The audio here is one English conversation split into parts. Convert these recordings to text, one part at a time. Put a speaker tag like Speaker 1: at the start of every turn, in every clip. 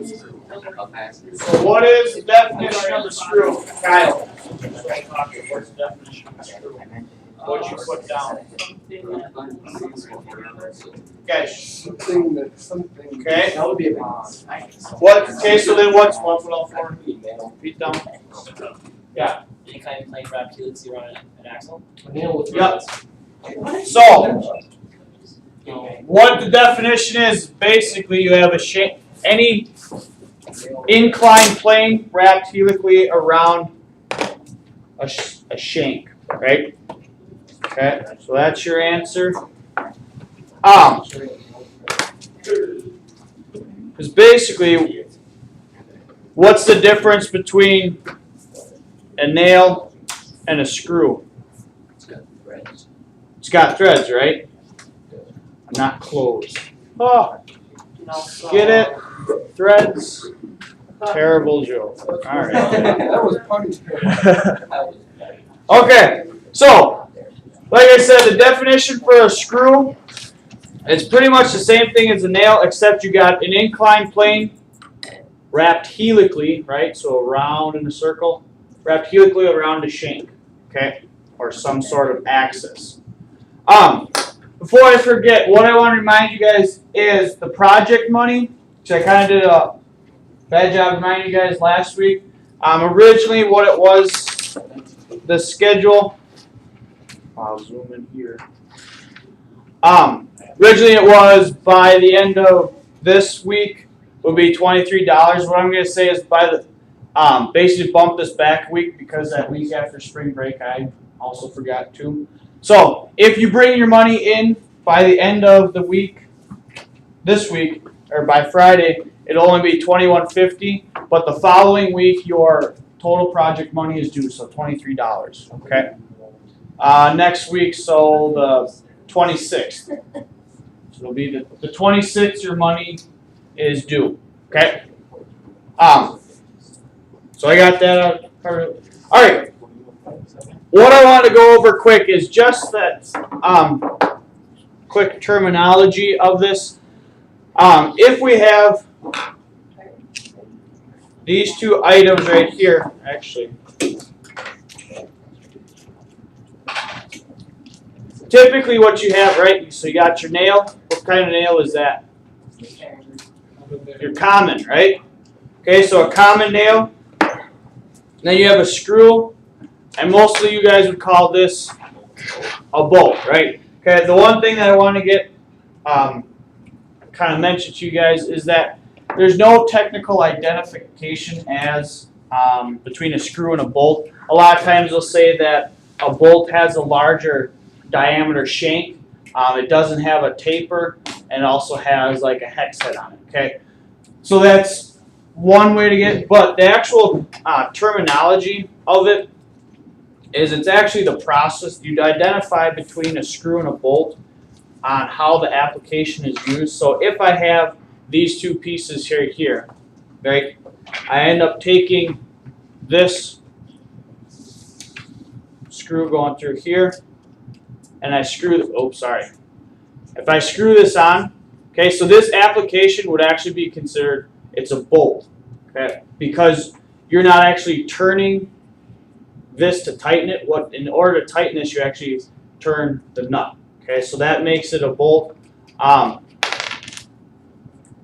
Speaker 1: So what is the definition of a screw, Kyle? What's the definition of a screw? What'd you put down? Okay. Okay.
Speaker 2: That would be a
Speaker 1: What? Okay. So then what's 1.04 feet down? Yeah.
Speaker 3: Any kind of plane wrapped helixly around an axle?
Speaker 1: Yep. So what the definition is, basically you have a shank, any incline plane wrapped helically around a shank, right? Okay, so that's your answer. Because basically, what's the difference between a nail and a screw? It's got threads, right? Not closed. Oh, get it? Threads. Terrible joke. All right.
Speaker 2: That was funny.
Speaker 1: Okay, so like I said, the definition for a screw, it's pretty much the same thing as a nail, except you got an inclined plane wrapped helically, right? So around in a circle, wrapped helically around a shank, okay, or some sort of axis. Before I forget, what I want to remind you guys is the project money. So I kind of did a bad job reminding you guys last week. Originally, what it was, the schedule. I'll zoom in here. Originally, it was by the end of this week would be $23. What I'm going to say is by the basically bump this back a week because that week after spring break I also forgot to. So if you bring your money in by the end of the week, this week or by Friday, it'll only be $21.50. But the following week, your total project money is due, so $23. Okay. Next week, so the 26th. So it'll be the 26th. Your money is due. Okay. So I got that out. All right. What I want to go over quick is just that quick terminology of this. If we have these two items right here, actually, typically what you have, right? So you got your nail. What kind of nail is that? Your common, right? Okay, so a common nail. Then you have a screw, and mostly you guys would call this a bolt, right? Okay, the one thing that I want to get kind of mention to you guys is that there's no technical identification as between a screw and a bolt. A lot of times they'll say that a bolt has a larger diameter shank. It doesn't have a taper, and also has like a hex head on it. Okay, so that's one way to get. But the actual terminology of it is it's actually the process you identify between a screw and a bolt on how the application is used. So if I have these two pieces here, right, I end up taking this screw going through here, and I screw the, oh, sorry. If I screw this on, okay, so this application would actually be considered, it's a bolt, okay, because you're not actually turning this to tighten it. What, in order to tighten this, you actually turn the nut. Okay, so that makes it a bolt.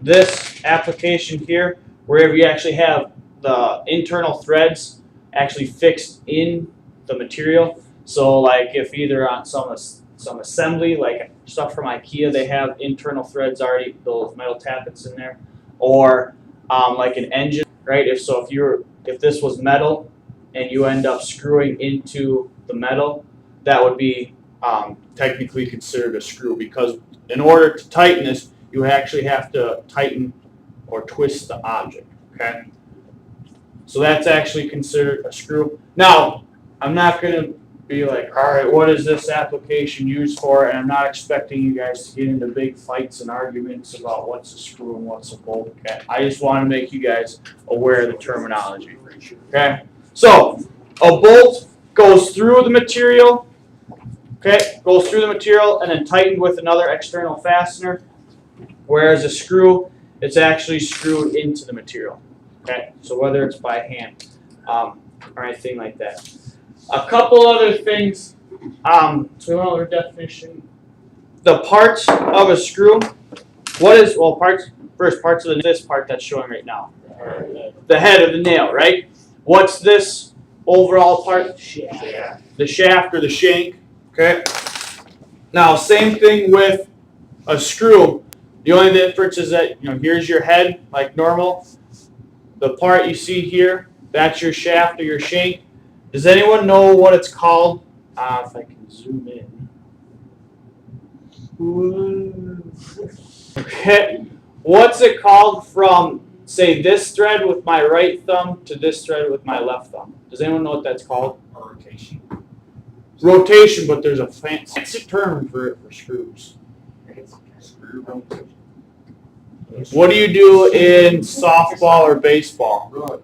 Speaker 1: This application here, wherever you actually have the internal threads actually fixed in the material. So like if either on some assembly, like stuff from IKEA, they have internal threads already, those metal tappets in there, or like an engine, right? If this was metal and you end up screwing into the metal, that would be technically considered a screw, because in order to tighten this, you actually have to tighten or twist the object, okay? So that's actually considered a screw. Now, I'm not going to be like, all right, what is this application used for? And I'm not expecting you guys to get into big fights and arguments about what's a screw and what's a bolt, okay? I just want to make you guys aware of the terminology, okay? So, a bolt goes through the material, okay, goes through the material and then tightened with another external fastener, whereas a screw it's actually screwed into the material. Okay, so whether it's by hand or anything like that. A couple other things. So another definition. The parts of a screw. What is parts? First, parts of this part that's showing right now. The head of the nail, right? What's this overall part?
Speaker 3: Shaft.
Speaker 1: The shaft or the shank. Okay. Now, same thing with a screw. The only difference is that here's your head, like normal. The part you see here, that's your shaft or your shank. Does anyone know what it's called? If I can zoom in. Okay. What's it called from, say, this thread with my right thumb to this thread with my left thumb? Does anyone know what that's called?
Speaker 2: Rotation.
Speaker 1: Rotation, but there's a fancy term for it for screws.
Speaker 2: Screw rotation.
Speaker 1: What do you do in softball or baseball
Speaker 2: Run.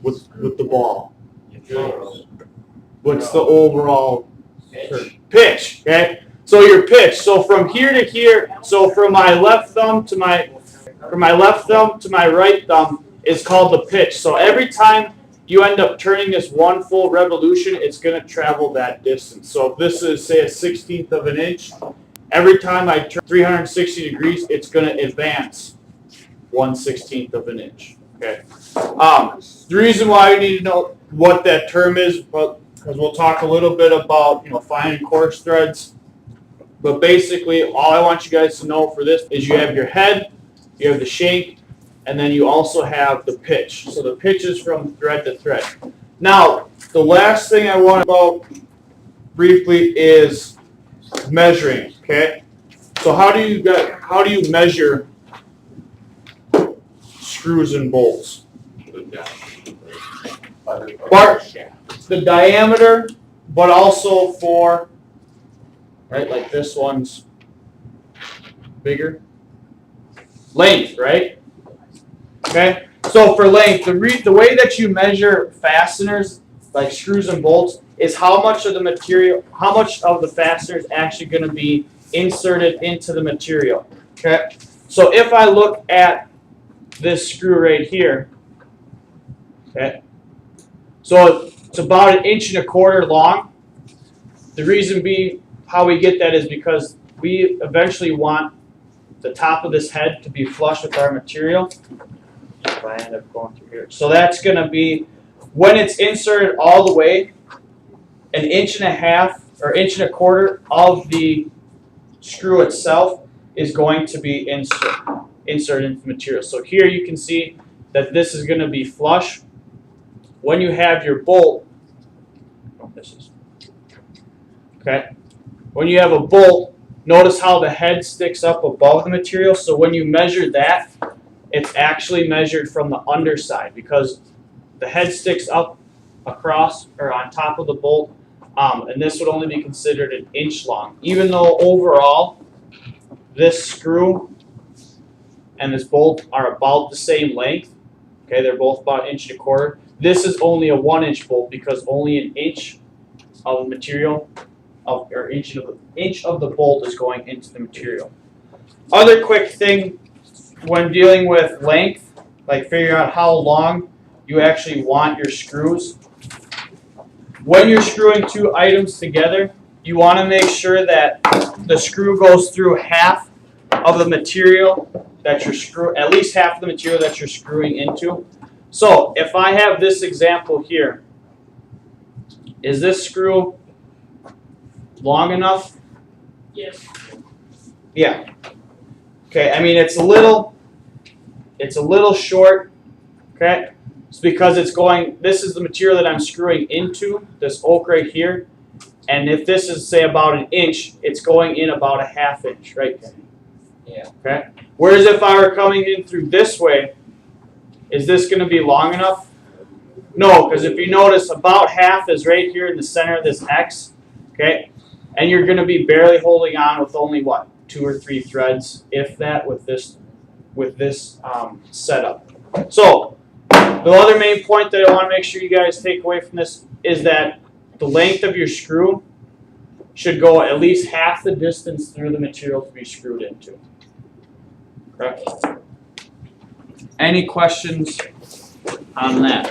Speaker 1: with the ball?
Speaker 2: You throw.
Speaker 1: What's the overall
Speaker 3: Pitch.
Speaker 1: pitch? Okay, so your pitch. So from here to here. So from my left thumb to my right thumb is called the pitch. So every time you end up turning this one full revolution, it's going to travel that distance. So if this is, say, a 1/16 of an inch, every time I turn 360 degrees, it's going to advance 1/16 of an inch. Okay. The reason why you need to know what that term is, because we'll talk a little bit about fine and coarse threads. But basically, all I want you guys to know for this is you have your head, you have the shank, and then you also have the pitch. So the pitch is from thread to thread. Now, the last thing I want to talk about briefly is measuring. Okay, so how do you measure screws and bolts? The diameter, but also for like this one's bigger. Length, right? Okay, so for length, the way that you measure fasteners, like screws and bolts, is how much of the material, how much of the fastener is actually going to be inserted into the material. Okay, so if I look at this screw right here, okay, so it's about 1.25 inches long. The reason being how we get that is because we eventually want the top of this head to be flush with our material. If I end up going through here. So that's going to be, when it's inserted all the way, 1.5 inches or 1.25 inches of the screw itself is going to be inserted into the material. So here you can see that this is going to be flush. When you have your bolt, when you have a bolt, notice how the head sticks up above the material. So when you measure that, it's actually measured from the underside because the head sticks up across or on top of the bolt, and this would only be considered 1 inch long. Even though overall this screw and this bolt are about the same length, okay, they're both about 1.25 inches. This is only a 1 inch bolt because only 1 inch of material, or inch of the bolt is going into the material. Other quick thing when dealing with length, like figuring out how long you actually want your screws. When you're screwing two items together, you want to make sure that the screw goes through half of the material that you're at least half of the material that you're screwing into. So if I have this example here, is this screw long enough?
Speaker 3: Yes.
Speaker 1: Yeah. Okay, I mean it's a little short. Okay, it's because it's going. This is the material that I'm screwing into, this oak right here, and if this is say about 1 inch, it's going in about 1/2 inch, right?
Speaker 3: Yeah.
Speaker 1: Okay. Whereas if I were coming in through this way, is this going to be long enough? No, because if you notice, about half is right here in the center of this X. Okay, and you're going to be barely holding on with only what, 2 or 3 threads, if that, with this setup. So the other main point that I want to make sure you guys take away from this is that the length of your screw should go at least half the distance through the material to be screwed into. Correct? Any questions on that?